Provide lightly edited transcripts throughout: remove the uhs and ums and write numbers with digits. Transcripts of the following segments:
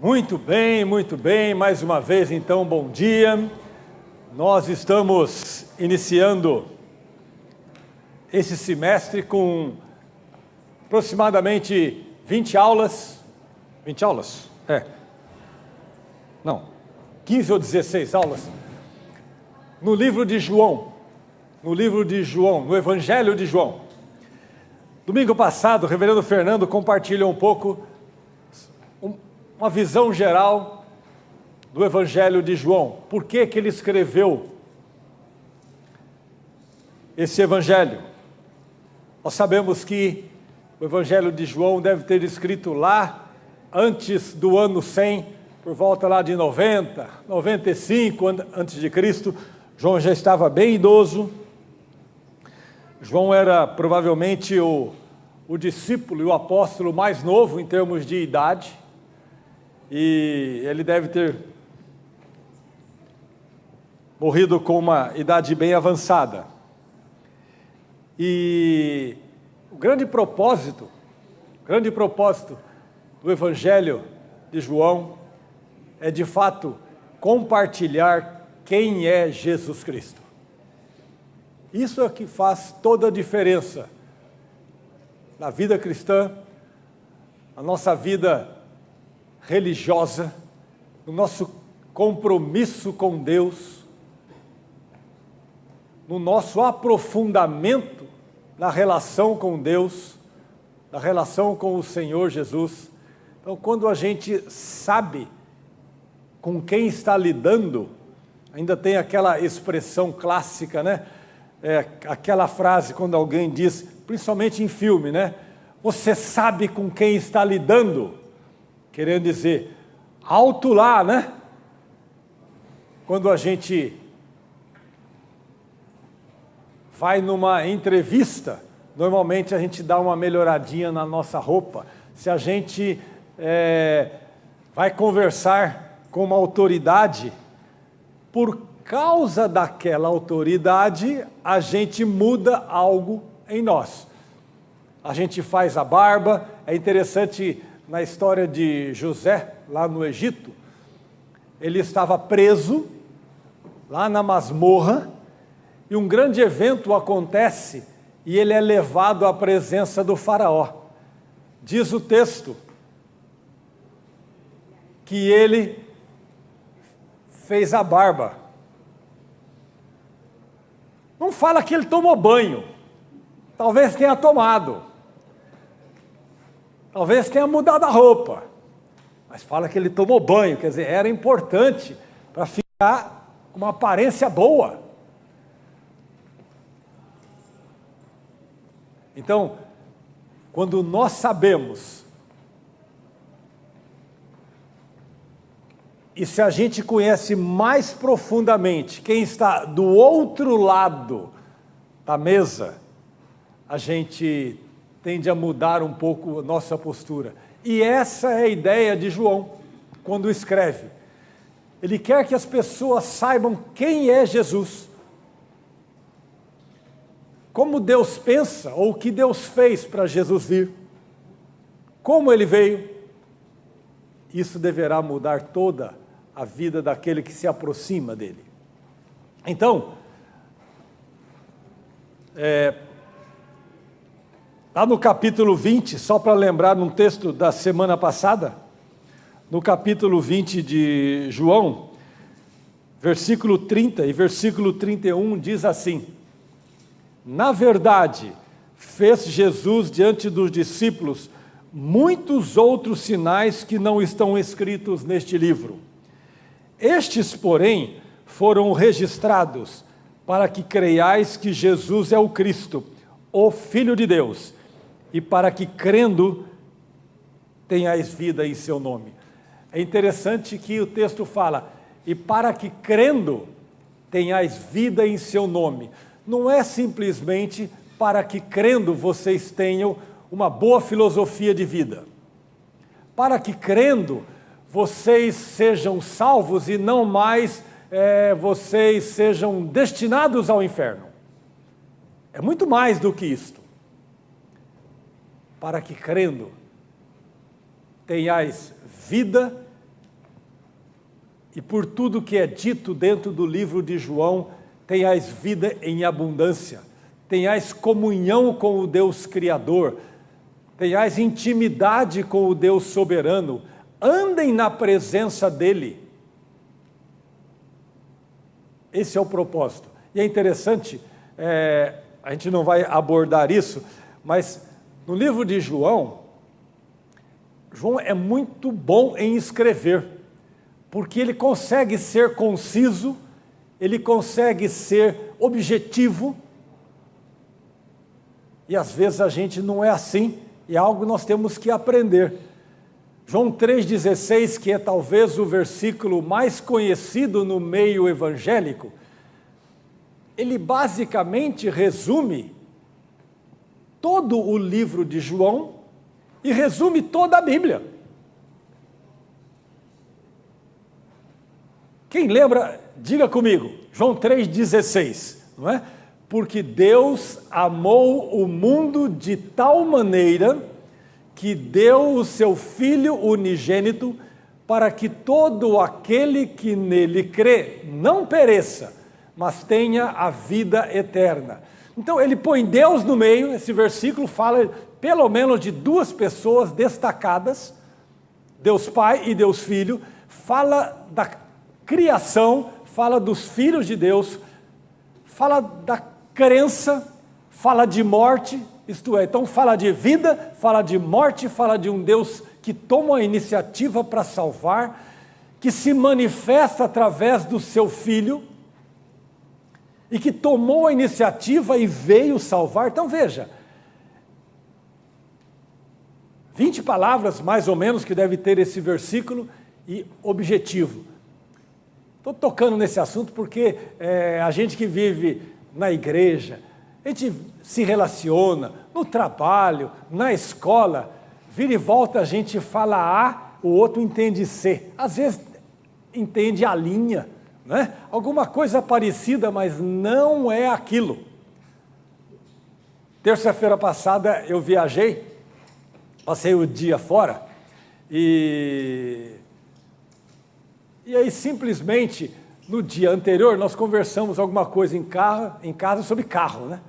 Muito bem, mais uma vez então, bom dia. Nós estamos iniciando esse semestre com aproximadamente 20 aulas, 20 aulas? Não, 15 ou 16 aulas, no livro de João, no Evangelho de João. Domingo passado, o reverendo Fernando compartilhou um pouco uma visão geral do Evangelho de João. Por que ele escreveu esse Evangelho? Nós sabemos que o Evangelho de João deve ter escrito lá antes do ano 100, por volta lá de 90, 95 antes de Cristo. João já estava bem idoso. João era provavelmente o discípulo e o apóstolo mais novo em termos de idade. E ele deve ter morrido com uma idade bem avançada. E o grande propósito do Evangelho de João é, de fato, compartilhar quem é Jesus Cristo. Isso é que faz toda a diferença na vida cristã, na nossa vida religiosa, no nosso compromisso com Deus, no nosso aprofundamento na relação com Deus, na relação com o Senhor Jesus. Então, quando a gente sabe com quem está lidando, ainda tem aquela expressão clássica, né? Aquela frase quando alguém diz, principalmente em filme, né? Você sabe com quem está lidando. Querendo dizer, alto lá, né? Quando a gente vai numa entrevista, normalmente a gente dá uma melhoradinha na nossa roupa. Se a gente vai conversar com uma autoridade, por causa daquela autoridade, a gente muda algo em nós. A gente faz a barba. É interessante, na história de José, lá no Egito, ele estava preso, lá na masmorra, e um grande evento acontece, e ele é levado à presença do faraó. Diz o texto que ele fez a barba. Não fala que ele tomou banho, talvez tenha tomado. Talvez tenha mudado a roupa, mas fala que ele tomou banho, quer dizer, era importante para ficar com uma aparência boa. Então, quando nós sabemos, e se a gente conhece mais profundamente quem está do outro lado da mesa, a gente tende a mudar um pouco a nossa postura. E essa é a ideia de João, quando escreve. Ele quer que as pessoas saibam quem é Jesus. Como Deus pensa, ou o que Deus fez para Jesus vir. Como ele veio. Isso deverá mudar toda a vida daquele que se aproxima dele. Então, lá no capítulo 20, só para lembrar num texto da semana passada, no capítulo 20 de João, versículo 30 e versículo 31 diz assim: na verdade, fez Jesus diante dos discípulos muitos outros sinais que não estão escritos neste livro. Estes, porém, foram registrados para que creiais que Jesus é o Cristo, o Filho de Deus, e para que, crendo, tenhais vida em seu nome. É interessante que o texto fala, e para que, crendo, tenhais vida em seu nome. Não é simplesmente para que, crendo, vocês tenham uma boa filosofia de vida. Para que, crendo, vocês sejam salvos e não mais vocês sejam destinados ao inferno. É muito mais do que isto. Para que, crendo, tenhais vida e por tudo que é dito dentro do livro de João, tenhais vida em abundância, tenhais comunhão com o Deus Criador, tenhais intimidade com o Deus soberano, andem na presença dEle. Esse é o propósito. E é interessante, a gente não vai abordar isso, mas no livro de João é muito bom em escrever, porque ele consegue ser conciso, ele consegue ser objetivo, e às vezes a gente não é assim, e é algo que nós temos que aprender. João 3,16, que é talvez o versículo mais conhecido no meio evangélico, ele basicamente resume todo o livro de João e resume toda a Bíblia. Quem lembra, diga comigo, João 3,16, não é? Porque Deus amou o mundo de tal maneira que deu o seu Filho unigênito para que todo aquele que nele crê não pereça, mas tenha a vida eterna. Então ele põe Deus no meio, esse versículo fala pelo menos de duas pessoas destacadas, Deus Pai e Deus Filho, fala da criação, fala dos filhos de Deus, fala da crença, fala de morte, isto é, então fala de vida, fala de morte, fala de um Deus que toma a iniciativa para salvar, que se manifesta através do seu Filho, e que tomou a iniciativa e veio salvar. Então veja, 20 palavras mais ou menos que deve ter esse versículo e objetivo. Estou tocando nesse assunto porque a gente que vive na igreja, a gente se relaciona no trabalho, na escola, vira e volta a gente fala A, o outro entende C, às vezes entende a linha, né? Alguma coisa parecida, mas não é aquilo. Terça-feira passada eu viajei, passei o dia fora, e aí simplesmente no dia anterior nós conversamos alguma coisa em casa sobre carro, né?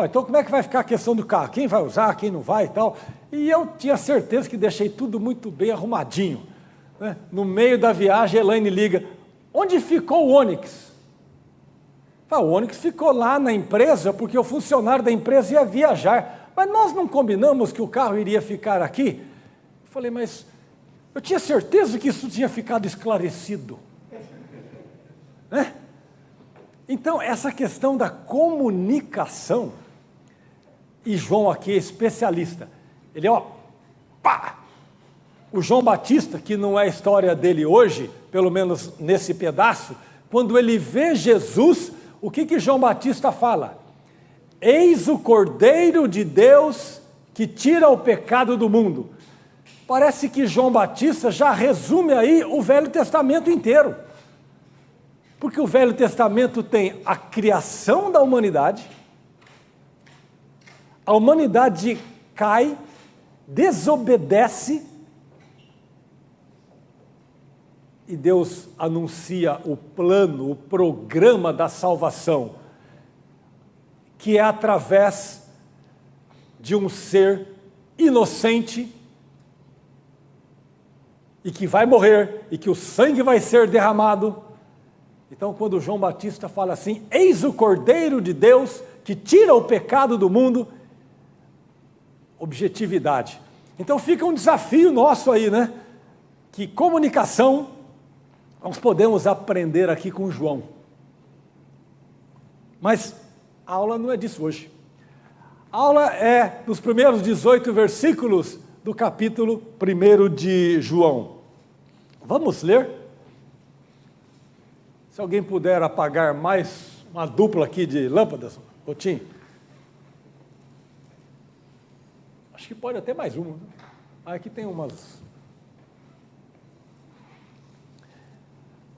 Então como é que vai ficar a questão do carro? Quem vai usar, quem não vai e tal? E eu tinha certeza que deixei tudo muito bem arrumadinho, né? No meio da viagem, a Elaine liga: onde ficou o Onix? O Onix ficou lá na empresa, porque o funcionário da empresa ia viajar, mas nós não combinamos que o carro iria ficar aqui? Eu falei, mas eu tinha certeza que isso tinha ficado esclarecido, né? Então, essa questão da comunicação, e João aqui é especialista, ele o João Batista, que não é a história dele hoje, pelo menos nesse pedaço, quando ele vê Jesus, o que João Batista fala? Eis o Cordeiro de Deus que tira o pecado do mundo. Parece que João Batista já resume aí o Velho Testamento inteiro. Porque o Velho Testamento tem a criação da humanidade, a humanidade cai, desobedece, e Deus anuncia o plano, o programa da salvação, que é através de um ser inocente e que vai morrer e que o sangue vai ser derramado. Então, quando João Batista fala assim, eis o Cordeiro de Deus que tira o pecado do mundo, objetividade. Então fica um desafio nosso aí, né? Que comunicação nós podemos aprender aqui com João. Mas a aula não é disso hoje. A aula é dos primeiros 18 versículos do capítulo 1 de João. Vamos ler? Se alguém puder apagar mais uma dupla aqui de lâmpadas, Coutinho. Acho que pode até mais uma. Aqui tem umas.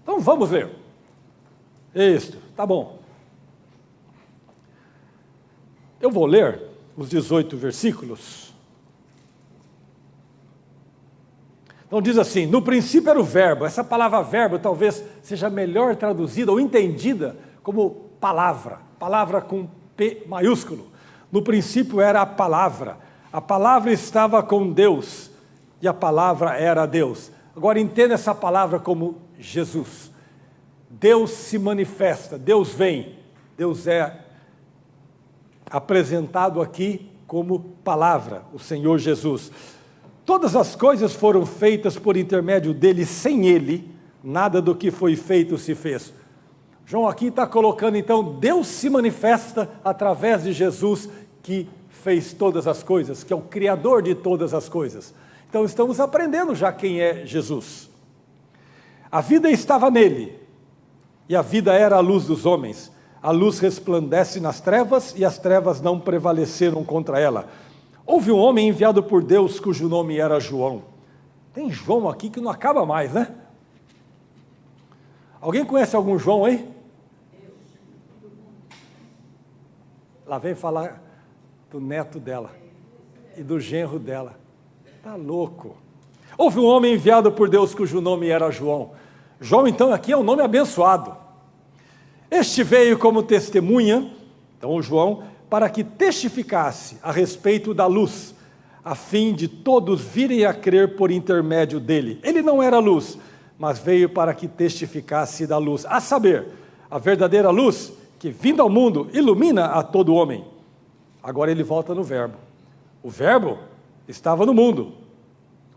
Então vamos ler. Isso, tá bom. Eu vou ler os 18 versículos. Então diz assim, no princípio era o verbo. Essa palavra verbo talvez seja melhor traduzida ou entendida como palavra. Palavra com P maiúsculo. No princípio era a palavra. A palavra estava com Deus e a palavra era Deus. Agora entenda essa palavra como Jesus. Deus se manifesta, Deus vem. Deus é apresentado aqui como palavra, o Senhor Jesus. Todas as coisas foram feitas por intermédio dele, sem ele, nada do que foi feito se fez. João aqui está colocando, então, Deus se manifesta através de Jesus, que fez todas as coisas, que é o Criador de todas as coisas. Então, estamos aprendendo já quem é Jesus. A vida estava nele, e a vida era a luz dos homens. A luz resplandece nas trevas, e as trevas não prevaleceram contra ela. Houve um homem enviado por Deus, cujo nome era João. Tem João aqui que não acaba mais, né? Alguém conhece algum João aí? Lá vem falar do neto dela e do genro dela. Tá louco. Houve um homem enviado por Deus, cujo nome era João. João, então, aqui é um nome abençoado. Este veio como testemunha, então João, para que testificasse a respeito da luz, a fim de todos virem a crer por intermédio dele. Ele não era luz, mas veio para que testificasse da luz, a saber, a verdadeira luz, que vindo ao mundo, ilumina a todo homem. Agora ele volta no verbo. O verbo estava no mundo.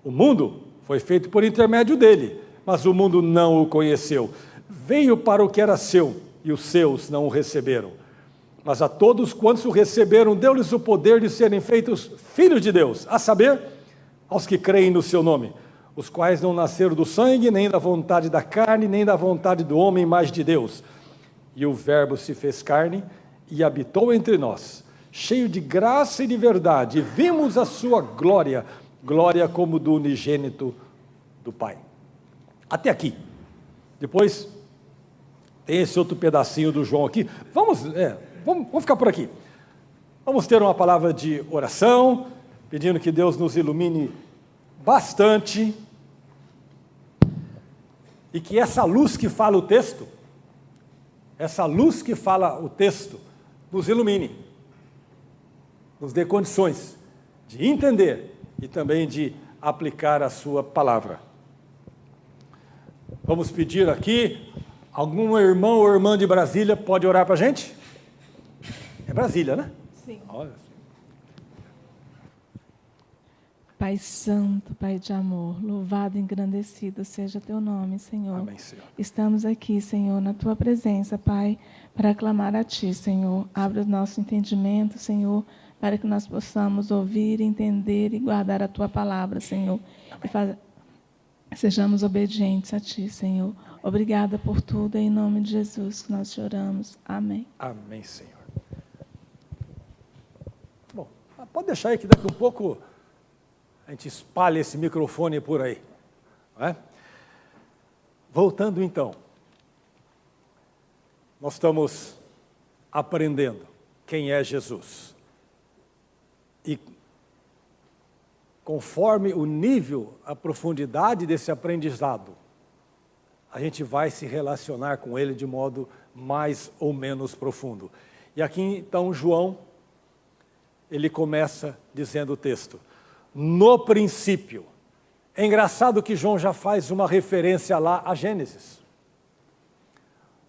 O mundo foi feito por intermédio dele, mas o mundo não o conheceu. Veio para o que era seu, e os seus não o receberam. Mas a todos quantos o receberam, deu-lhes o poder de serem feitos filhos de Deus, a saber, aos que creem no seu nome, os quais não nasceram do sangue, nem da vontade da carne, nem da vontade do homem, mas de Deus. E o verbo se fez carne e habitou entre nós, cheio de graça e de verdade, e vimos a sua glória, glória como do unigênito do Pai. Até aqui. Depois tem esse outro pedacinho do João aqui. Vamos ficar por aqui. Vamos ter uma palavra de oração, pedindo que Deus nos ilumine bastante, e que essa luz que fala o texto, nos ilumine, nos dê condições de entender e também de aplicar a sua palavra. Vamos pedir aqui, algum irmão ou irmã de Brasília pode orar para a gente? É Brasília, né? Sim. Olha. Pai Santo, Pai de amor, louvado e engrandecido seja teu nome, Senhor. Amém, Senhor. Estamos aqui, Senhor, na tua presença, Pai, para clamar a ti, Senhor. Abre o nosso entendimento, Senhor, para que nós possamos ouvir, entender e guardar a tua palavra, Senhor. E sejamos obedientes a ti, Senhor. Obrigada por tudo, em nome de Jesus que nós te oramos. Amém. Amém, Senhor. Bom, pode deixar aí que daqui um pouco a gente espalha esse microfone por aí. Não é? Voltando então, nós estamos aprendendo quem é Jesus. E conforme o nível, a profundidade desse aprendizado, a gente vai se relacionar com ele de modo mais ou menos profundo. E aqui então João, ele começa dizendo o texto, no princípio. É engraçado que João já faz uma referência lá a Gênesis.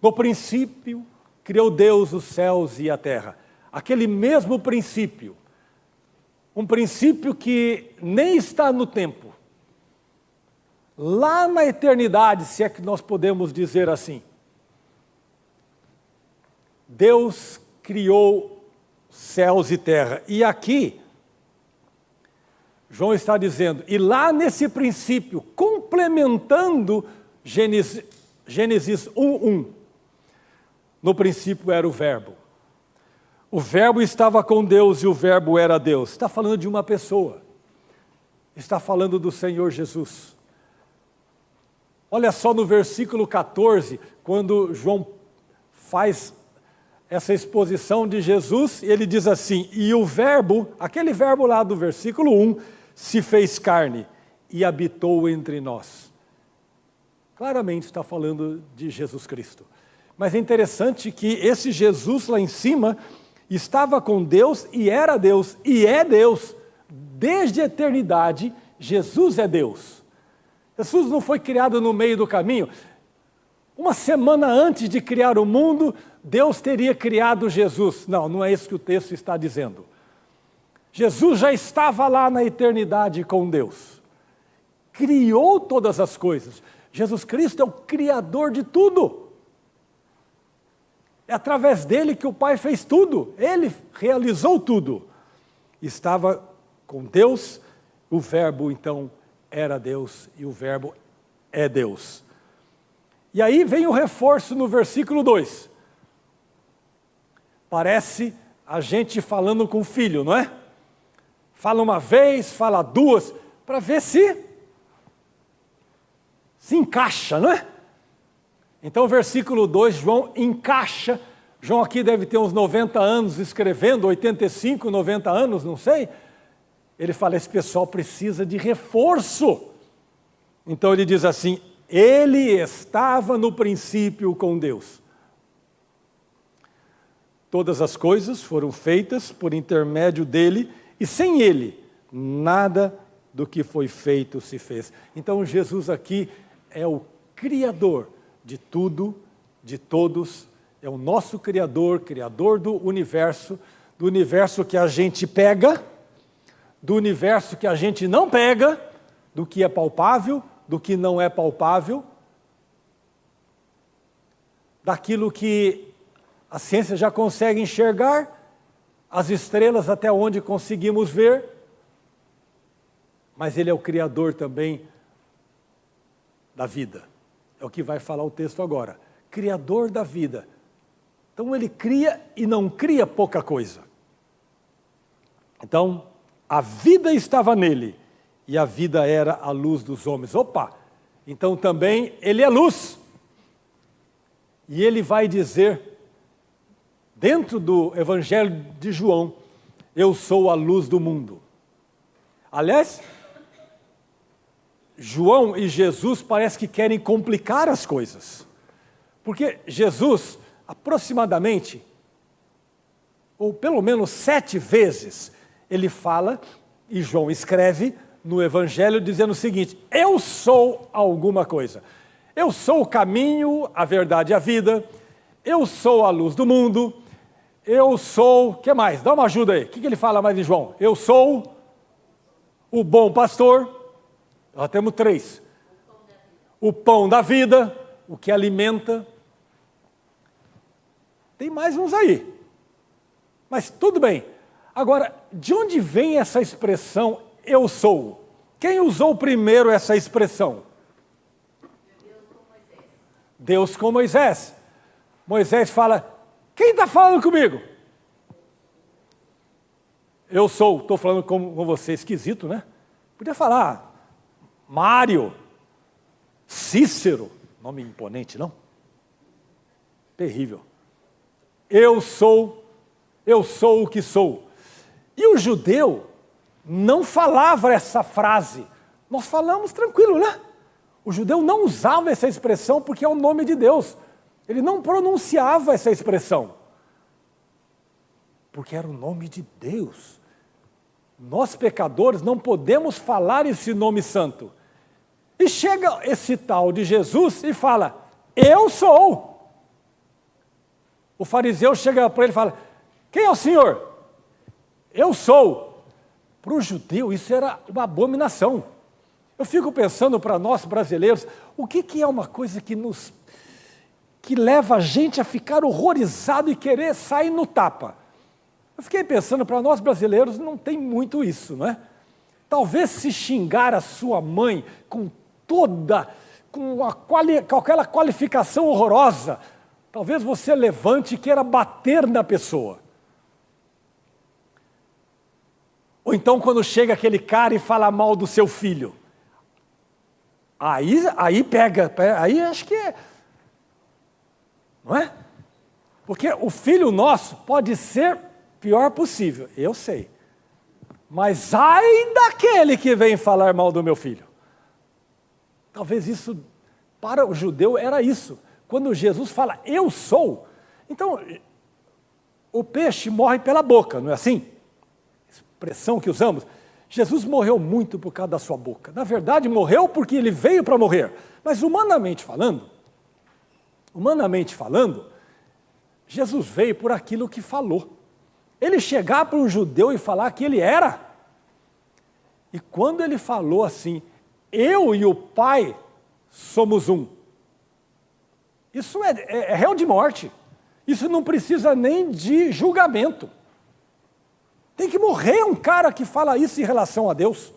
No princípio, criou Deus os céus e a terra. Aquele mesmo princípio, um princípio que nem está no tempo. Lá na eternidade, se é que nós podemos dizer assim, Deus criou céus e terra. E aqui, João está dizendo, e lá nesse princípio, complementando Gênesis 1:1, no princípio era o verbo. O verbo estava com Deus e o verbo era Deus. Está falando de uma pessoa. Está falando do Senhor Jesus. Olha só no versículo 14, quando João faz essa exposição de Jesus, ele diz assim, e o verbo, aquele verbo lá do versículo 1, se fez carne e habitou entre nós. Claramente está falando de Jesus Cristo. Mas é interessante que esse Jesus lá em cima estava com Deus e era Deus, e é Deus. Desde a eternidade, Jesus é Deus. Jesus não foi criado no meio do caminho. Uma semana antes de criar o mundo, Deus teria criado Jesus. Não, não é isso que o texto está dizendo. Jesus já estava lá na eternidade com Deus. Criou todas as coisas. Jesus Cristo é o Criador de tudo. É através dele que o Pai fez tudo. Ele realizou tudo. Estava com Deus, o Verbo então era Deus e o Verbo é Deus. E aí vem o reforço no versículo 2. Parece a gente falando com o filho, não é? Fala uma vez, fala duas, para ver se encaixa, não é? Então, versículo 2, João encaixa. João aqui deve ter uns 90 anos escrevendo, 85, 90 anos, não sei. Ele fala, esse pessoal precisa de reforço. Então ele diz assim, ele estava no princípio com Deus. Todas as coisas foram feitas por intermédio dele, e sem ele, nada do que foi feito se fez. Então Jesus aqui é o Criador de tudo, de todos, é o nosso Criador, Criador do universo que a gente pega, do universo que a gente não pega, do que é palpável, do que não é palpável, daquilo que a ciência já consegue enxergar, as estrelas até onde conseguimos ver, mas ele é o Criador também da vida. É o que vai falar o texto agora. Criador da vida. Então ele cria e não cria pouca coisa. Então, a vida estava nele, e a vida era a luz dos homens. Opa! Então também ele é luz. E ele vai dizer, dentro do Evangelho de João, eu sou a luz do mundo. Aliás, João e Jesus parece que querem complicar as coisas. Porque Jesus, aproximadamente, ou pelo menos 7 vezes, ele fala, e João escreve no Evangelho dizendo o seguinte, eu sou alguma coisa. Eu sou o caminho, a verdade e a vida. Eu sou a luz do mundo. Eu sou, o que mais? Dá uma ajuda aí. O que ele fala mais em João? Eu sou o bom pastor. Nós temos 3. O pão da vida, o que alimenta. Tem mais uns aí. Mas tudo bem. Agora, de onde vem essa expressão, eu sou? Quem usou primeiro essa expressão? Deus com Moisés. Moisés fala, quem está falando comigo? Eu sou, estou falando com você, esquisito, né? Podia falar, Mário, Cícero, nome imponente, não? Terrível. Eu sou o que sou. E o judeu não falava essa frase. Nós falamos tranquilo, né? O judeu não usava essa expressão porque é o nome de Deus. Ele não pronunciava essa expressão. Porque era o nome de Deus. Nós, pecadores, não podemos falar esse nome santo. E chega esse tal de Jesus e fala, eu sou. O fariseu chega para ele e fala, quem é o Senhor? Eu sou. Para o judeu isso era uma abominação. Eu fico pensando para nós brasileiros, o que é uma coisa que leva a gente a ficar horrorizado e querer sair no tapa? Eu fiquei pensando, para nós brasileiros não tem muito isso, não é? Talvez se xingar a sua mãe com aquela qualificação horrorosa, talvez você levante e queira bater na pessoa. Ou então quando chega aquele cara e fala mal do seu filho. Aí pega, aí acho que é. Não é? Porque o filho nosso pode ser pior possível, eu sei. Mas ai daquele que vem falar mal do meu filho. Talvez isso, para o judeu, era isso. Quando Jesus fala, eu sou, então, o peixe morre pela boca, não é assim? Expressão que usamos. Jesus morreu muito por causa da sua boca. Na verdade, morreu porque ele veio para morrer. Mas humanamente falando, Jesus veio por aquilo que falou. Ele chegar para um judeu e falar que ele era. E quando ele falou assim, eu e o Pai somos um. Isso é réu de morte. Isso não precisa nem de julgamento. Tem que morrer um cara que fala isso em relação a Deus.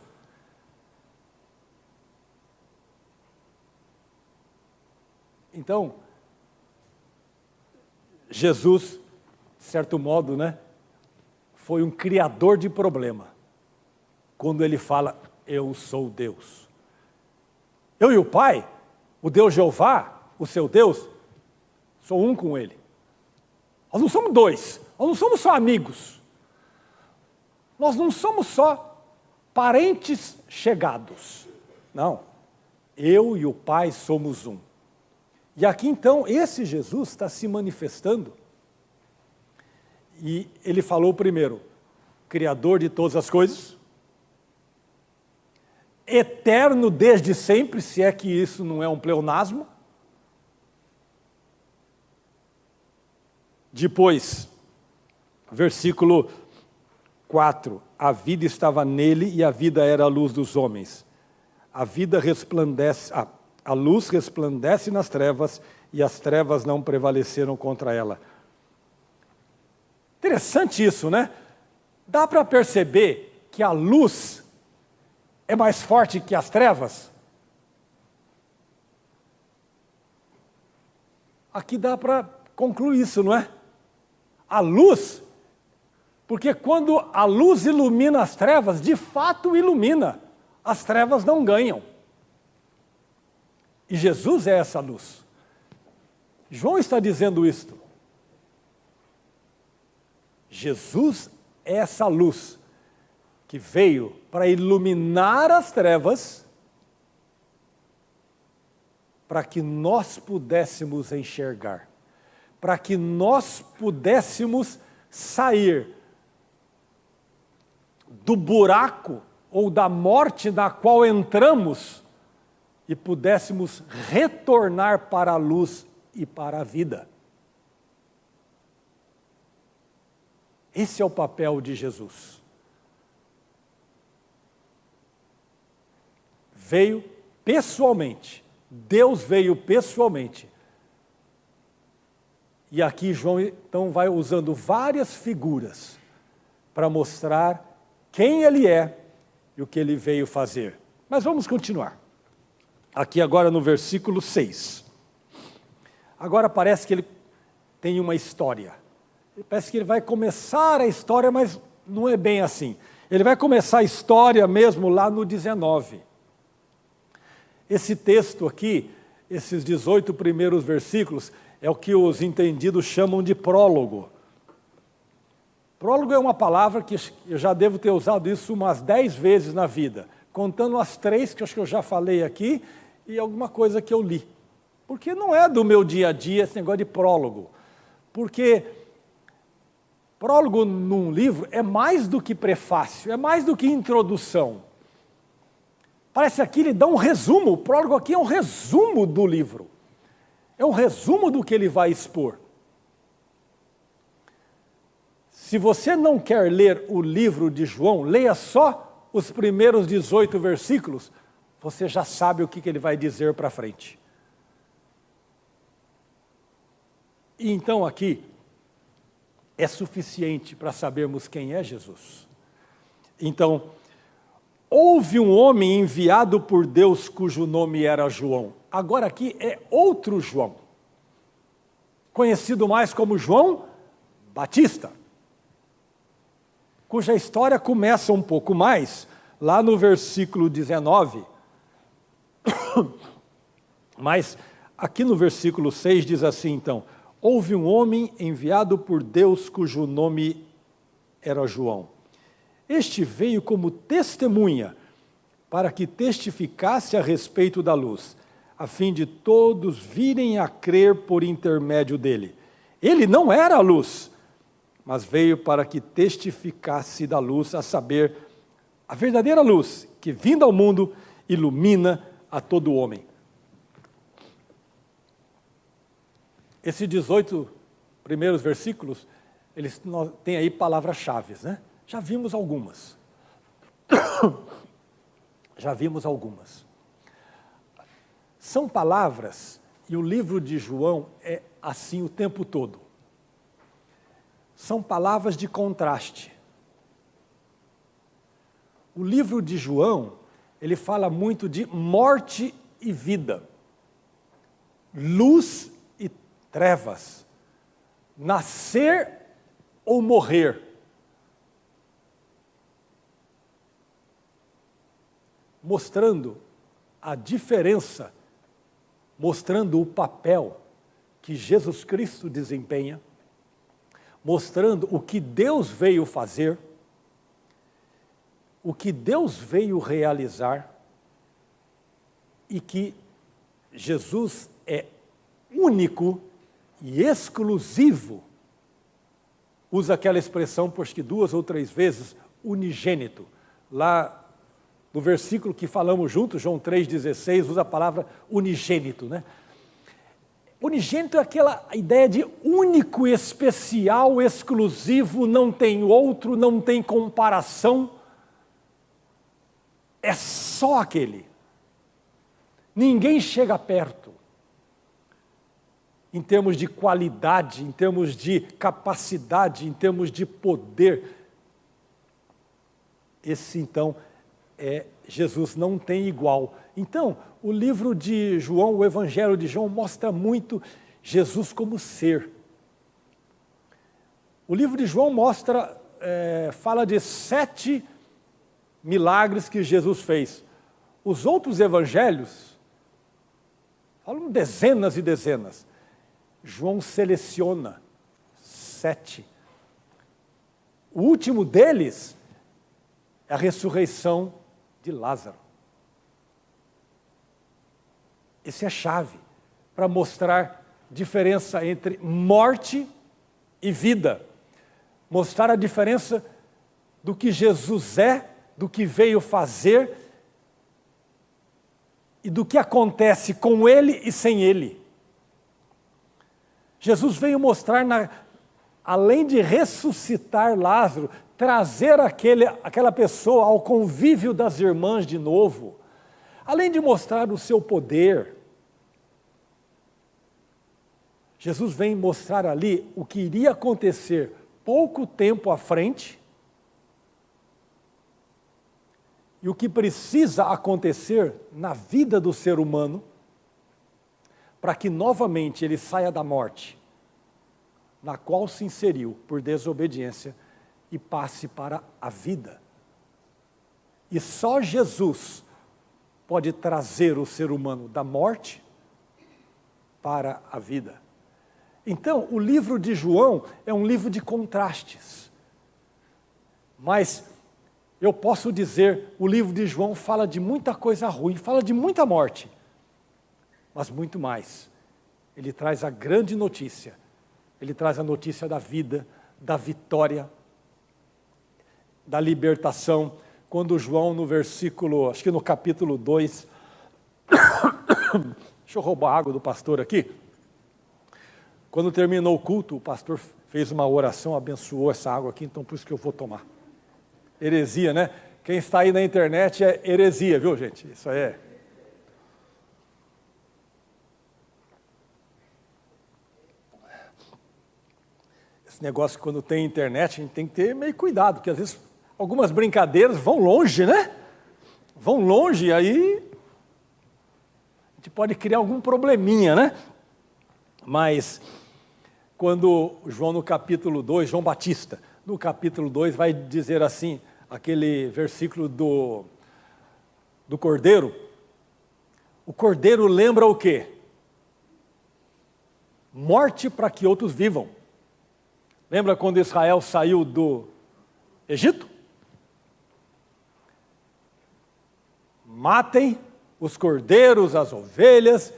Então, Jesus, de certo modo, foi um criador de problema. Quando ele fala, eu sou Deus. Eu e o Pai, o Deus Jeová, o seu Deus, sou um com ele. Nós não somos dois, nós não somos só amigos. Nós não somos só parentes chegados. Não, eu e o Pai somos um. E aqui então, esse Jesus está se manifestando. E ele falou primeiro, Criador de todas as coisas, eterno desde sempre, se é que isso não é um pleonasmo. Depois, versículo 4, a vida estava nele e a vida era a luz dos homens. A luz resplandece nas trevas e as trevas não prevaleceram contra ela. Interessante isso, né? Dá para perceber que a luz é mais forte que as trevas? Aqui dá para concluir isso, não é? A luz, porque quando a luz ilumina as trevas, de fato ilumina, as trevas não ganham. E Jesus é essa luz. João está dizendo isto. Jesus é essa luz que veio para iluminar as trevas, para que nós pudéssemos enxergar, para que nós pudéssemos sair do buraco ou da morte na qual entramos e pudéssemos retornar para a luz e para a vida. Esse é o papel de Jesus. Veio pessoalmente, Deus veio pessoalmente. E aqui João então vai usando várias figuras para mostrar quem ele é e o que ele veio fazer. Mas vamos continuar. Aqui agora no versículo 6. Agora parece que ele tem uma história. Parece que ele vai começar a história, mas não é bem assim. Ele vai começar a história mesmo lá no 19. Esse texto aqui, esses 18 primeiros versículos, é o que os entendidos chamam de prólogo. Prólogo é uma palavra que eu já devo ter usado isso umas 10 vezes na vida, contando as 3 que eu acho que eu já falei aqui e alguma coisa que eu li. Porque não é do meu dia a dia esse negócio de prólogo. Porque prólogo num livro é mais do que prefácio, é mais do que introdução. Parece aqui ele dá um resumo, o prólogo aqui é um resumo do livro. É um resumo do que ele vai expor. Se você não quer ler o livro de João, leia só os primeiros 18 versículos, você já sabe o que ele vai dizer para frente. E então aqui é suficiente para sabermos quem é Jesus. Então, houve um homem enviado por Deus cujo nome era João. Agora aqui é outro João, conhecido mais como João Batista, cuja história começa um pouco mais, lá no versículo 19. Mas aqui no versículo 6 diz assim então, houve um homem enviado por Deus cujo nome era João. Este veio como testemunha para que testificasse a respeito da luz, a fim de todos virem a crer por intermédio dele. Ele não era a luz, mas veio para que testificasse da luz, a saber, a verdadeira luz, que vindo ao mundo, ilumina a todo homem. Esses 18 primeiros versículos, eles têm aí palavras-chave, né? Já vimos algumas. Já vimos algumas. São palavras, e o livro de João é assim o tempo todo. São palavras de contraste. O livro de João, ele fala muito de morte e vida, luz e trevas, nascer ou morrer. Mostrando a diferença, mostrando o papel que Jesus Cristo desempenha, mostrando o que Deus veio fazer, o que Deus veio realizar, e que Jesus é único e exclusivo. Usa aquela expressão, pois que 2 ou 3 vezes, unigênito. Lá no versículo que falamos juntos, João 3,16, usa a palavra unigênito, né? Unigênito é aquela ideia de único, especial, exclusivo, não tem outro, não tem comparação. É só aquele. Ninguém chega perto. Em termos de qualidade, em termos de capacidade, em termos de poder. Esse, então, Jesus não tem igual. Então, o livro de João, o Evangelho de João, mostra muito Jesus como ser. O livro de João fala de 7 milagres que Jesus fez. Os outros evangelhos falam dezenas e dezenas. João seleciona 7. O último deles é a ressurreição de Lázaro. Esse é a chave para mostrar diferença entre morte e vida. Mostrar a diferença do que Jesus é, do que veio fazer e do que acontece com ele e sem ele. Jesus veio mostrar, além de ressuscitar Lázaro, trazer aquela pessoa ao convívio das irmãs de novo, além de mostrar o seu poder. Jesus vem mostrar ali o que iria acontecer pouco tempo à frente e o que precisa acontecer na vida do ser humano para que novamente ele saia da morte, na qual se inseriu por desobediência, e passe para a vida. E só Jesus pode trazer o ser humano da morte para a vida. Então, o livro de João é um livro de contrastes. Mas eu posso dizer, o livro de João fala de muita coisa ruim, fala de muita morte. Mas muito mais. Ele traz a grande notícia. Ele traz a notícia da vida, da vitória, da libertação. Quando João, no versículo, acho que no capítulo 2, deixa eu roubar a água do pastor aqui. Quando terminou o culto, o pastor fez uma oração, abençoou essa água aqui, então por isso que eu vou tomar. Heresia, né? Quem está aí na internet é heresia, viu, gente? Isso aí é. Esse negócio, quando tem internet, a gente tem que ter meio cuidado, porque às vezes algumas brincadeiras vão longe, né? Vão longe, aí a gente pode criar algum probleminha, né? Mas quando João no capítulo 2, João Batista, no capítulo 2 vai dizer assim, aquele versículo do cordeiro, o cordeiro lembra o quê? Morte para que outros vivam. Lembra quando Israel saiu do Egito? matem os cordeiros, as ovelhas,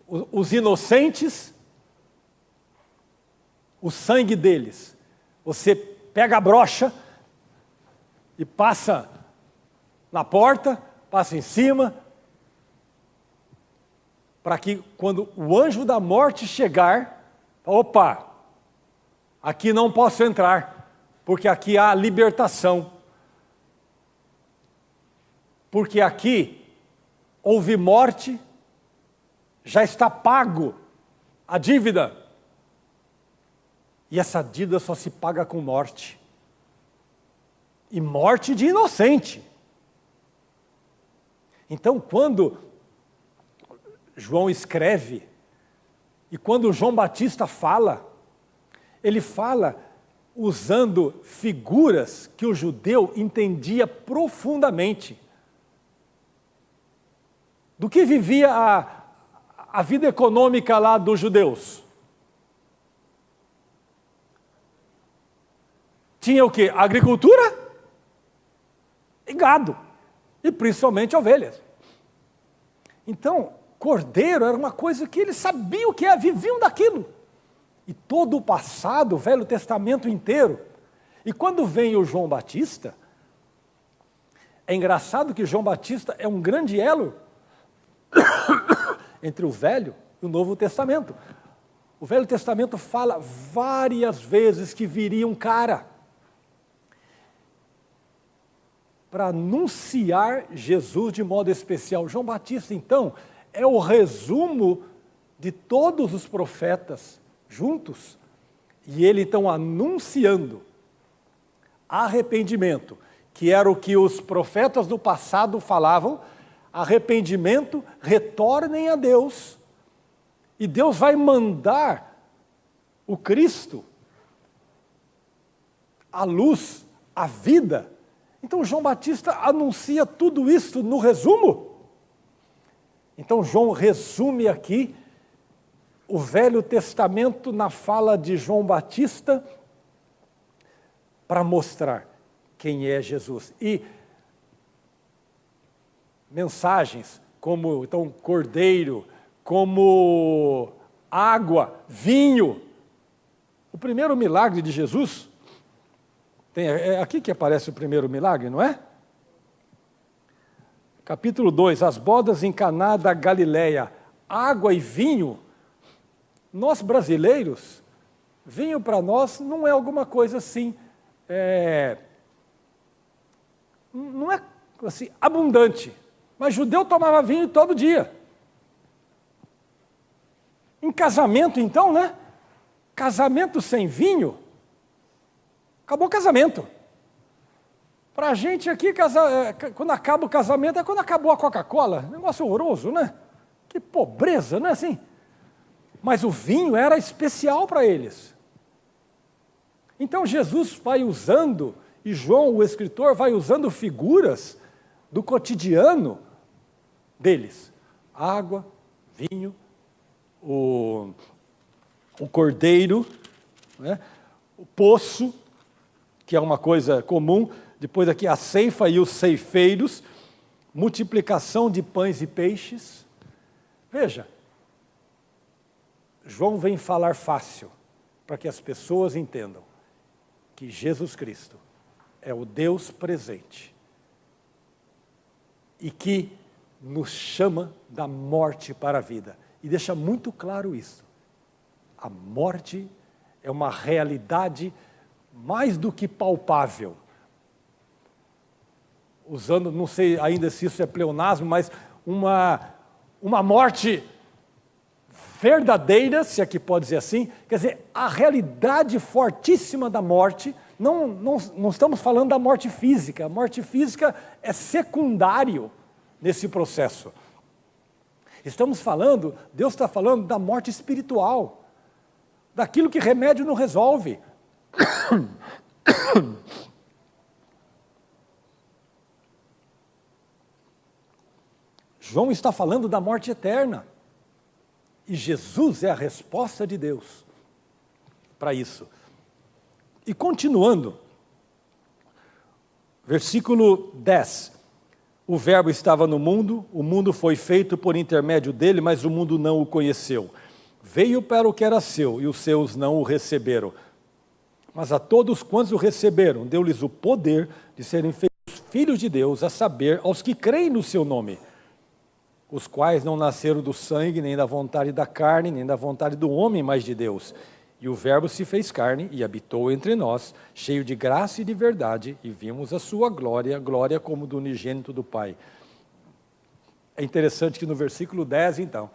os inocentes, o sangue deles. Você pega a brocha e passa na porta, passa em cima, para que quando o anjo da morte chegar, opa, aqui não posso entrar, porque aqui há libertação. Porque aqui houve morte, já está pago a dívida. E essa dívida só se paga com morte. E morte de inocente. Então, quando João escreve, e quando João Batista fala, ele fala usando figuras que o judeu entendia profundamente. Do que vivia a vida econômica lá dos judeus? Tinha o quê? Agricultura e gado, e principalmente ovelhas. Então, cordeiro era uma coisa que eles sabiam o que é, viviam daquilo. E todo o passado, o Velho Testamento inteiro. E quando vem o João Batista, é engraçado que João Batista é um grande elo entre o Velho e o Novo Testamento. O Velho Testamento fala várias vezes que viria um cara para anunciar Jesus de modo especial. João Batista, então, é o resumo de todos os profetas juntos. E ele, então, anunciando arrependimento, que era o que os profetas do passado falavam, arrependimento, retornem a Deus. E Deus vai mandar o Cristo, a luz, a vida. Então João Batista anuncia tudo isso no resumo. Então João resume aqui o Velho Testamento na fala de João Batista para mostrar quem é Jesus. E mensagens como então cordeiro, como água, vinho. O primeiro milagre de Jesus, é aqui que aparece o primeiro milagre, não é? Capítulo 2, as bodas em Caná da Galileia, água e vinho. Nós brasileiros, vinho para nós não é alguma coisa assim, não é assim, abundante. Mas judeu tomava vinho todo dia. Em casamento, então, né? Casamento sem vinho, acabou o casamento. Para a gente aqui, quando acaba o casamento, é quando acabou a Coca-Cola. Negócio horroroso, né? Que pobreza, não é assim? Mas o vinho era especial para eles. Então Jesus vai usando, e João, o escritor, vai usando figuras do cotidiano deles. Água, vinho, o cordeiro, né? O poço, que é uma coisa comum, depois aqui a ceifa e os ceifeiros, multiplicação de pães e peixes. Veja, João vem falar fácil, para que as pessoas entendam que Jesus Cristo é o Deus presente e que nos chama da morte para a vida. E deixa muito claro isso. A morte é uma realidade mais do que palpável. Usando, não sei ainda se isso é pleonasmo, mas uma morte verdadeira, se é que pode dizer assim. Quer dizer, a realidade fortíssima da morte, não estamos falando da morte física. A morte física é secundário nesse processo. Estamos falando, Deus está falando da morte espiritual, daquilo que remédio não resolve. João está falando da morte eterna. E Jesus é a resposta de Deus para isso. E continuando, versículo 10. o Verbo estava no mundo, o mundo foi feito por intermédio dele, mas o mundo não o conheceu. Veio para o que era seu, e os seus não o receberam. Mas a todos quantos o receberam, deu-lhes o poder de serem feitos filhos de Deus, a saber, aos que creem no seu nome, os quais não nasceram do sangue, nem da vontade da carne, nem da vontade do homem, mas de Deus. E o Verbo se fez carne e habitou entre nós, cheio de graça e de verdade, e vimos a sua glória, glória como do unigênito do Pai. É interessante que no versículo 10, então,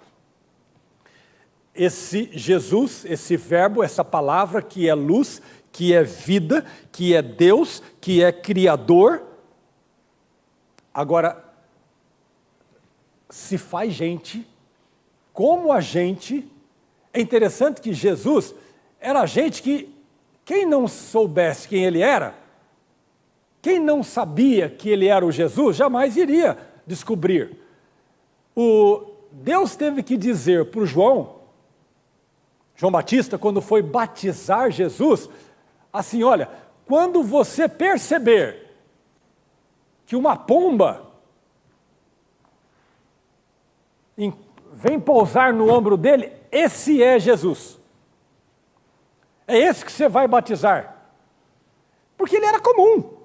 esse Jesus, esse Verbo, essa palavra que é luz, que é vida, que é Deus, que é Criador, agora se faz gente, como a gente. É interessante que Jesus era gente que, quem não soubesse quem ele era, quem não sabia que ele era o Jesus, jamais iria descobrir. Deus teve que dizer para o João Batista, quando foi batizar Jesus, assim, olha, quando você perceber que uma pomba vem pousar no ombro dele, esse é Jesus. É esse que você vai batizar. Porque ele era comum.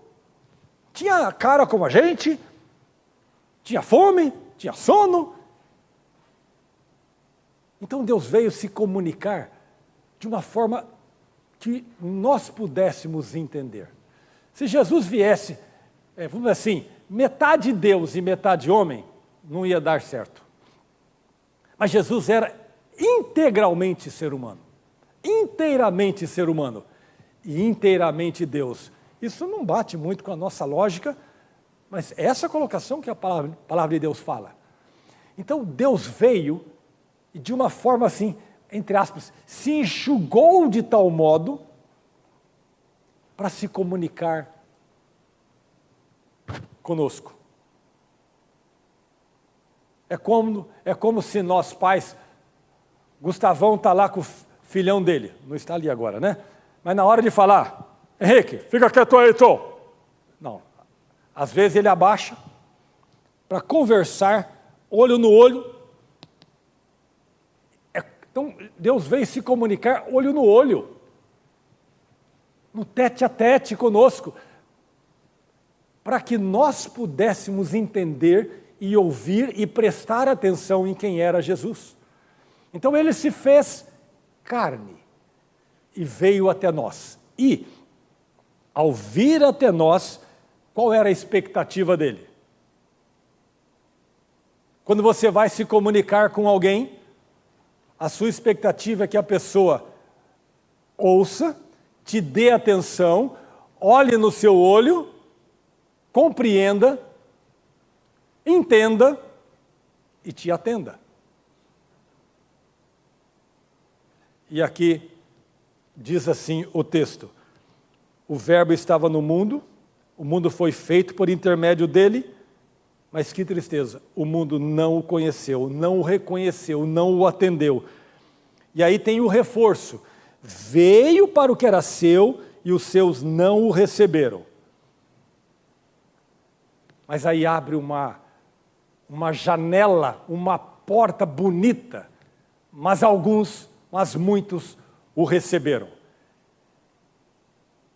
Tinha cara como a gente, tinha fome, tinha sono. Então Deus veio se comunicar de uma forma que nós pudéssemos entender. Se Jesus viesse, vamos dizer assim, metade Deus e metade homem, não ia dar certo. Mas Jesus era integralmente ser humano, inteiramente ser humano e inteiramente Deus. Isso não bate muito com a nossa lógica, mas é essa colocação que a palavra de Deus fala. Então Deus veio e de uma forma assim, entre aspas, se enxugou de tal modo para se comunicar conosco. É como se nós pais, Gustavão está lá com o filhão dele, não está ali agora, né? Mas na hora de falar, Henrique, fica quieto aí, Tom. Não, às vezes ele abaixa para conversar, olho no olho. Então Deus veio se comunicar olho no olho, no tete a tete conosco, para que nós pudéssemos entender e ouvir e prestar atenção em quem era Jesus. Então ele se fez carne e veio até nós. E, ao vir até nós, qual era a expectativa dele? Quando você vai se comunicar com alguém, a sua expectativa é que a pessoa ouça, te dê atenção, olhe no seu olho, compreenda, entenda e te atenda. E aqui diz assim o texto: o Verbo estava no mundo, o mundo foi feito por intermédio dele, mas que tristeza, o mundo não o conheceu, não o reconheceu, não o atendeu. E aí tem o reforço: veio para o que era seu e os seus não o receberam. Mas aí abre uma janela, uma porta bonita, mas muitos o receberam.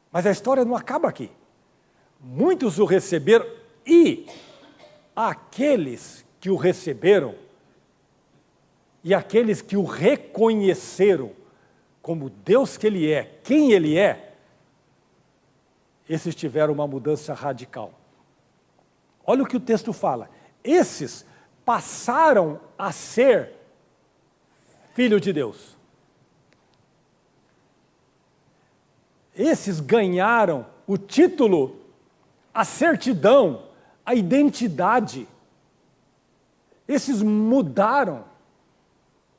Mas a história não acaba aqui. Muitos o receberam e aqueles que o receberam e aqueles que o reconheceram como Deus que Ele é, quem Ele é, esses tiveram uma mudança radical. Olha o que o texto fala. Esses passaram a ser filhos de Deus. Esses ganharam o título, a certidão, a identidade. Esses mudaram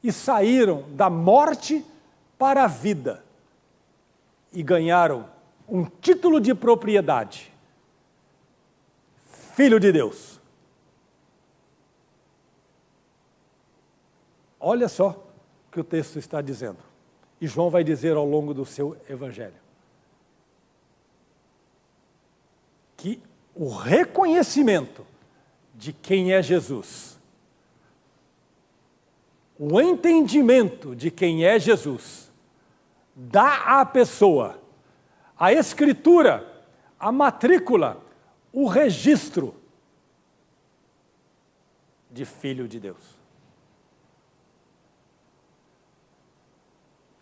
e saíram da morte para a vida e ganharam um título de propriedade. Filho de Deus. Olha só o que o texto está dizendo. E João vai dizer ao longo do seu evangelho. Que o reconhecimento de quem é Jesus, o entendimento de quem é Jesus, dá à pessoa a escritura, a matrícula, o registro de filho de Deus.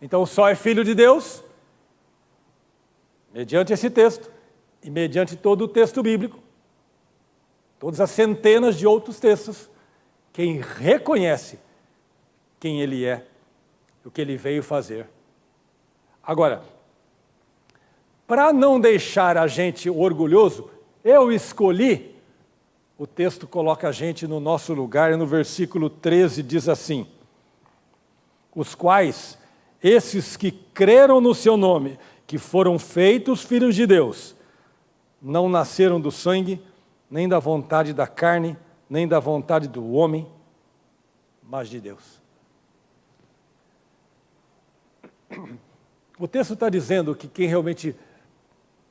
Então só é filho de Deus mediante esse texto e mediante todo o texto bíblico, todas as centenas de outros textos, quem reconhece quem ele é, o que ele veio fazer. Agora, para não deixar a gente orgulhoso, eu escolhi, o texto coloca a gente no nosso lugar, e no versículo 13 diz assim: os quais, esses que creram no seu nome, que foram feitos filhos de Deus, não nasceram do sangue, nem da vontade da carne, nem da vontade do homem, mas de Deus. O texto está dizendo que quem realmente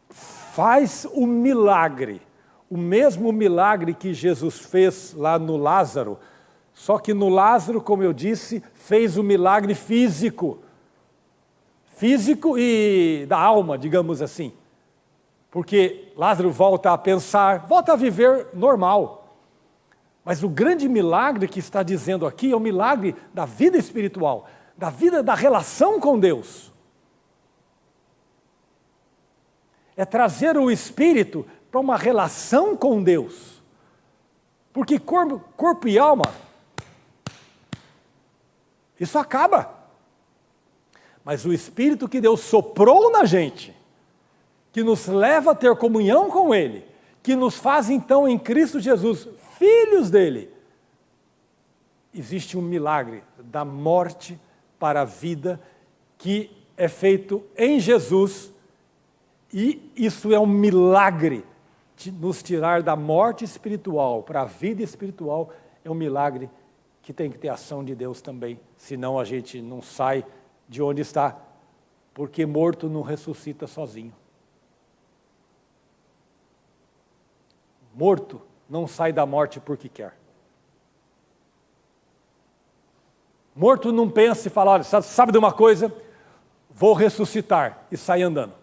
faz o milagre, o mesmo milagre que Jesus fez lá no Lázaro, só que no Lázaro, como eu disse, fez o milagre físico e da alma, digamos assim. Porque Lázaro volta a pensar, volta a viver normal. Mas o grande milagre que está dizendo aqui é o milagre da vida espiritual, da vida da relação com Deus. É trazer o espírito para uma relação com Deus. Porque corpo e alma, isso acaba. Mas o espírito que Deus soprou na gente, que nos leva a ter comunhão com Ele, que nos faz então em Cristo Jesus filhos dele, existe um milagre da morte para a vida que é feito em Jesus, e isso é um milagre de nos tirar da morte espiritual para a vida espiritual. É um milagre que tem que ter ação de Deus também, senão a gente não sai de onde está, porque morto não ressuscita sozinho. Morto não sai da morte porque quer. Morto não pensa e fala, olha, sabe de uma coisa? Vou ressuscitar, e sai andando.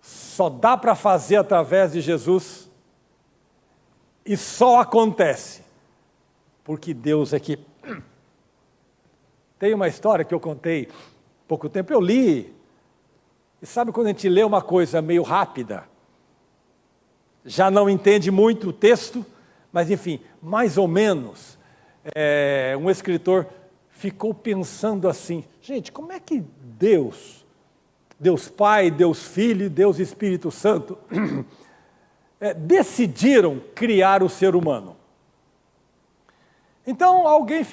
Só dá para fazer através de Jesus, e só acontece porque Deus é que... Tem uma história que eu contei há pouco tempo, eu li, e sabe quando a gente lê uma coisa meio rápida, já não entende muito o texto, mas enfim, mais ou menos, um escritor ficou pensando assim, gente, como é que Deus Pai, Deus Filho e Deus Espírito Santo decidiram criar o ser humano? Então alguém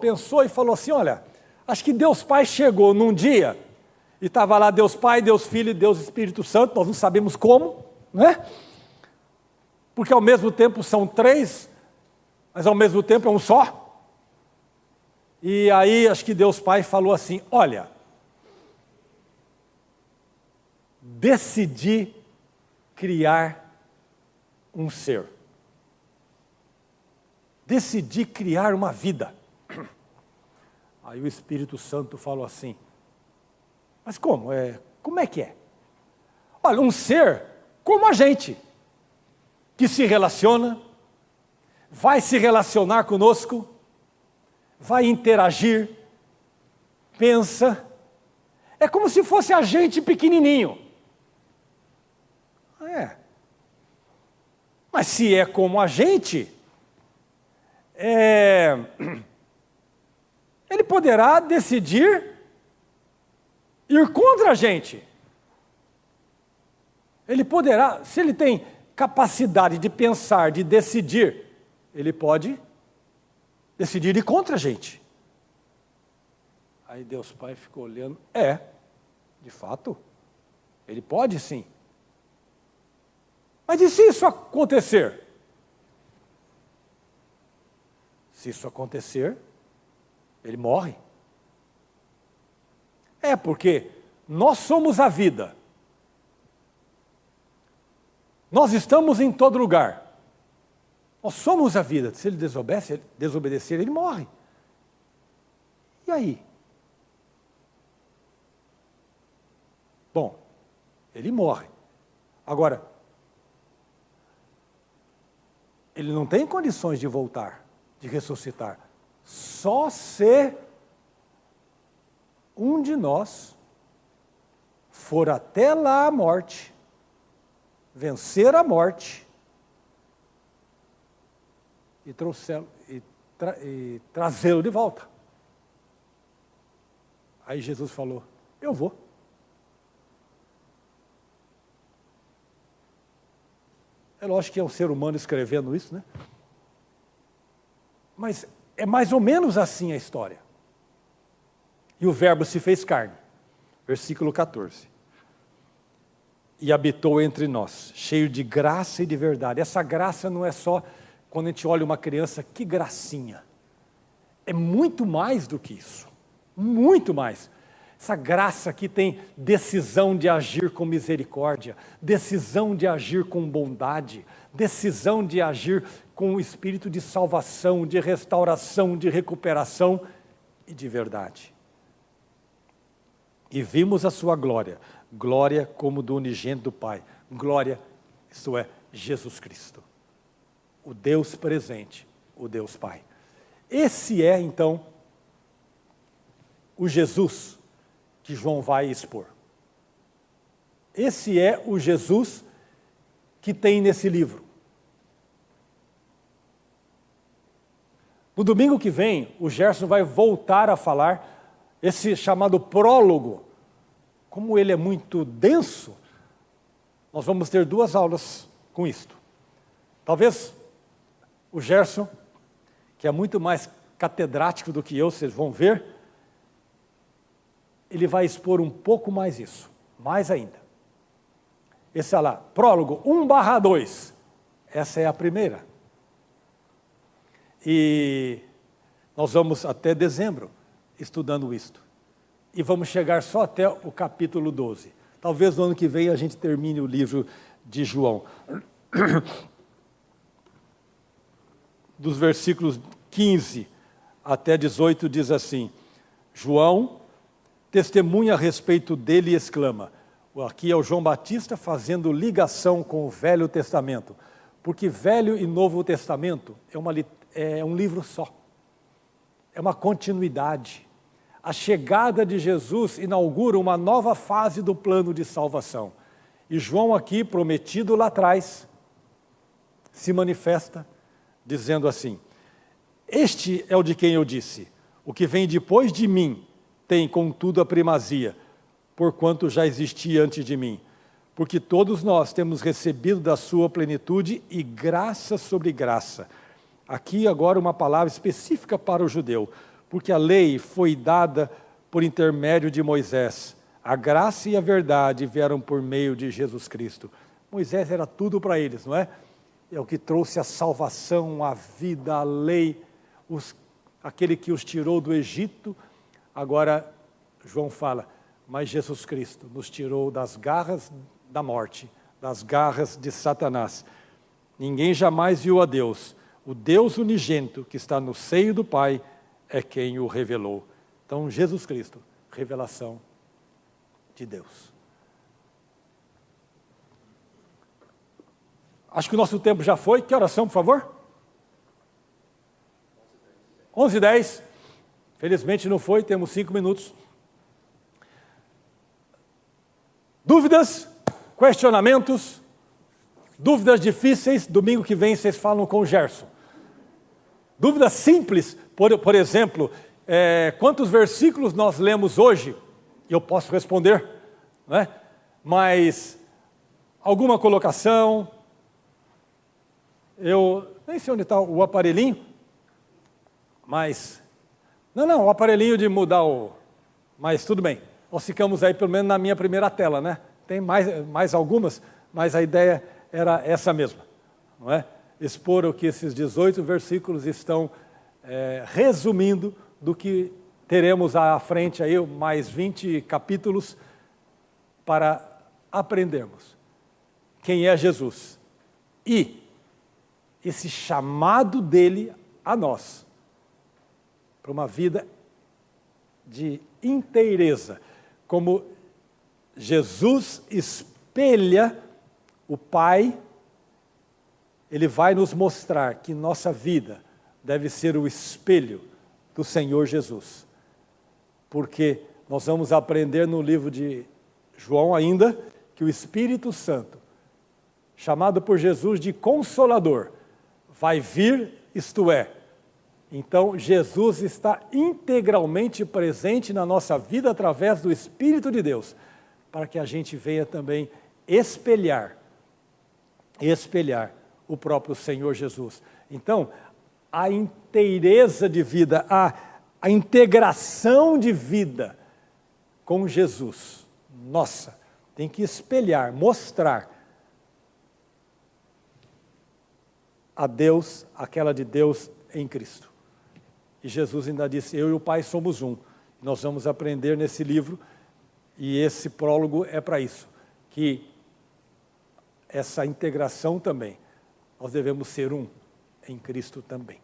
pensou e falou assim, olha, acho que Deus Pai chegou num dia, e estava lá Deus Pai, Deus Filho e Deus Espírito Santo, nós não sabemos como, né? Porque ao mesmo tempo são três, mas ao mesmo tempo é um só. E aí acho que Deus Pai falou assim, olha, decidi criar um ser. Decidi criar uma vida. Aí o Espírito Santo falou assim, mas como? Como é que é? Olha, um ser como a gente, que se relaciona, vai se relacionar conosco, vai interagir, pensa, é como se fosse a gente pequenininho. Mas se é como a gente, ele poderá decidir ir contra a gente. Ele poderá, se ele tem capacidade de pensar, de decidir, ele pode decidir ir contra a gente. Aí Deus Pai ficou olhando, de fato, ele pode sim. Mas e se isso acontecer? Se isso acontecer, ele morre. Porque nós somos a vida. Nós estamos em todo lugar. Nós somos a vida. Se ele desobedecer, ele morre. E aí? Bom, ele morre. Agora, ele não tem condições de voltar, de ressuscitar. Só se um de nós for até lá a morte, vencer a morte e trazê-lo de volta. Aí Jesus falou, eu vou. É lógico que é um ser humano escrevendo isso, né? Mas é mais ou menos assim a história. E o verbo se fez carne. Versículo 14. E habitou entre nós, cheio de graça e de verdade. Essa graça não é só quando a gente olha uma criança, que gracinha. É muito mais do que isso. Muito mais. Essa graça que tem decisão de agir com misericórdia, decisão de agir com bondade, decisão de agir com o espírito de salvação, de restauração, de recuperação e de verdade. E vimos a sua glória, glória como do unigênito do Pai, glória, isto é, Jesus Cristo, o Deus presente, o Deus Pai. Esse é, então, o Jesus que João vai expor. Esse é o Jesus que tem nesse livro. No domingo que vem, o Gerson vai voltar a falar esse chamado prólogo. Como ele é muito denso, nós vamos ter 2 aulas com isto. Talvez o Gerson, que é muito mais catedrático do que eu, vocês vão ver, ele vai expor um pouco mais isso, mais ainda. Esse é lá, prólogo 1/2, essa é a primeira. E nós vamos até dezembro estudando isto. E vamos chegar só até o capítulo 12. Talvez no ano que vem a gente termine o livro de João. Dos versículos 15 até 18 diz assim, João testemunha a respeito dele e exclama, aqui é o João Batista fazendo ligação com o Velho Testamento, porque Velho e Novo Testamento é um livro só, é uma continuidade. A chegada de Jesus inaugura uma nova fase do plano de salvação. E João aqui, prometido lá atrás, se manifesta dizendo assim, este é o de quem eu disse, o que vem depois de mim tem, contudo, a primazia, porquanto já existia antes de mim. Porque todos nós temos recebido da sua plenitude e graça sobre graça. Aqui agora uma palavra específica para o judeu, porque a lei foi dada por intermédio de Moisés. A graça e a verdade vieram por meio de Jesus Cristo. Moisés era tudo para eles, não é? É o que trouxe a salvação, a vida, a lei, aquele que os tirou do Egito. Agora, João fala, mas Jesus Cristo nos tirou das garras da morte, das garras de Satanás. Ninguém jamais viu a Deus. O Deus unigênito que está no seio do Pai é quem o revelou. Então, Jesus Cristo, revelação de Deus. Acho que o nosso tempo já foi. Que oração, por favor? 11h10. Felizmente não foi, temos 5 minutos. Dúvidas? Questionamentos? Dúvidas difíceis? Domingo que vem vocês falam com o Gerson. Dúvidas simples, por exemplo, quantos versículos nós lemos hoje? Eu posso responder, né? Mas alguma colocação? Eu nem sei onde está o aparelhinho, mas... Não, o aparelhinho de mudar o... Mas tudo bem, nós ficamos aí pelo menos na minha primeira tela, né? Tem mais algumas, mas a ideia era essa mesma, não é? Expor o que esses 18 versículos estão resumindo do que teremos à frente aí, mais 20 capítulos para aprendermos quem é Jesus E esse chamado dele a nós, para uma vida de inteireza, como Jesus espelha o Pai, ele vai nos mostrar que nossa vida deve ser o espelho do Senhor Jesus. Porque nós vamos aprender no livro de João ainda, que o Espírito Santo, chamado por Jesus de Consolador, vai vir, isto é, então Jesus está integralmente presente na nossa vida através do Espírito de Deus, para que a gente venha também espelhar o próprio Senhor Jesus. Então, a inteireza de vida, a integração de vida com Jesus, nossa, tem que espelhar, mostrar a Deus, aquela de Deus em Cristo. E Jesus ainda disse, eu e o Pai somos um. Nós vamos aprender nesse livro, e esse prólogo é para isso, que essa integração também, nós devemos ser um em Cristo também.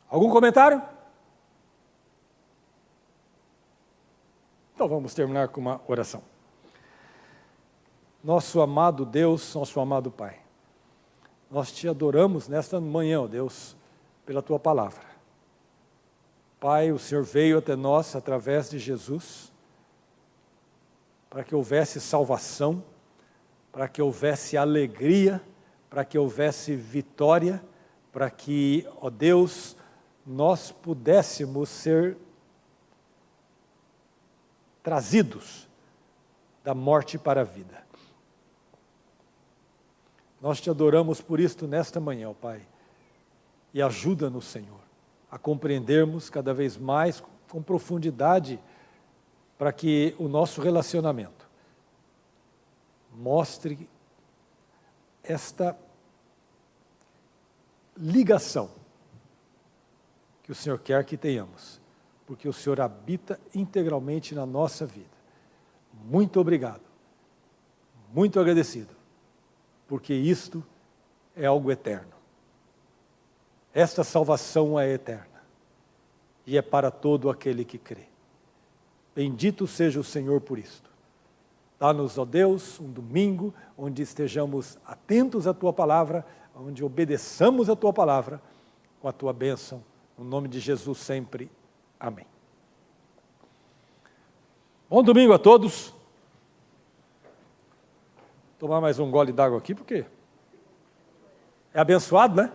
Algum comentário? Então vamos terminar com uma oração. Nosso amado Deus, nosso amado Pai, nós te adoramos nesta manhã, ó Deus, pela tua palavra. Pai, o Senhor veio até nós através de Jesus, para que houvesse salvação, para que houvesse alegria, para que houvesse vitória, para que, ó Deus, nós pudéssemos ser trazidos da morte para a vida. Nós te adoramos por isto nesta manhã, ó Pai, e ajuda-nos, Senhor, a compreendermos cada vez mais com profundidade, para que o nosso relacionamento mostre esta ligação que o Senhor quer que tenhamos, porque o Senhor habita integralmente na nossa vida. Muito obrigado, muito agradecido, porque isto é algo eterno. Esta salvação é eterna e é para todo aquele que crê. Bendito seja o Senhor por isto. Dá-nos, ó Deus, um domingo onde estejamos atentos à Tua palavra, onde obedeçamos a Tua palavra com a Tua bênção. No nome de Jesus sempre. Amém. Bom domingo a todos. Tomar mais um gole d'água aqui, porque é abençoado, né?